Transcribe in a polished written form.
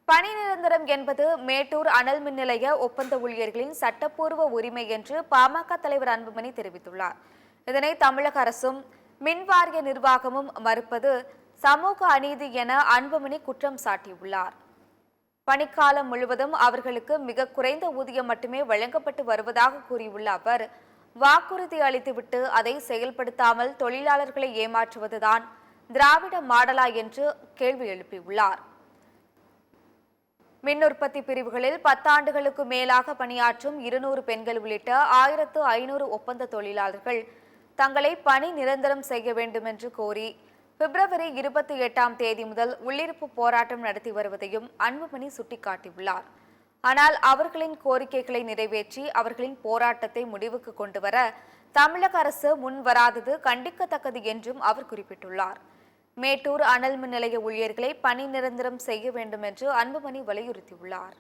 பணி நிரந்தரம் என்பது மேட்டூர் அனல் மின் நிலைய ஒப்பந்த ஊழியர்களின் சட்டப்பூர்வ உரிமை என்று பாமக தலைவர் அன்புமணி தெரிவித்துள்ளார். இதனை தமிழக அரசும் மின்வாரிய நிர்வாகமும் மறுப்பது சமூக அநீதி என அன்புமணி குற்றம் சாட்டியுள்ளார். பணிக்காலம் முழுவதும் அவர்களுக்கு மிக குறைந்த ஊதியம் மட்டுமே வழங்கப்பட்டு வருவதாக கூறியுள்ள அவர், வாக்குறுதி அளித்துவிட்டு அதை செயல்படுத்தாமல் தொழிலாளர்களை ஏமாற்றுவதுதான் திராவிட மாடலா என்று கேள்வி எழுப்பியுள்ளார். மின் உற்பத்தி பிரிவுகளில் 10 ஆண்டுகளுக்கு மேலாக பணியாற்றும் 200 பெண்கள் உள்ளிட்ட 1500 ஒப்பந்த தொழிலாளர்கள் தங்களை பணி நிரந்தரம் செய்ய வேண்டும் என்று கோரி பிப்ரவரி 28ஆம் தேதி முதல் உள்ளிருப்பு போராட்டம் நடத்தி வருவதையும் அன்புமணி சுட்டிக்காட்டியுள்ளார். ஆனால் அவர்களின் கோரிக்கைகளை நிறைவேற்றி அவர்களின் போராட்டத்தை முடிவுக்கு கொண்டுவர தமிழக அரசு முன்வராதது கண்டிக்கத்தக்கது என்றும் அவர் குறிப்பிட்டுள்ளார். மேட்டூர் அனல் மின் நிலைய ஊழியர்களை பணி நிரந்தரம் செய்ய வேண்டும் என்று அன்புமணி வலியுறுத்தியுள்ளார்.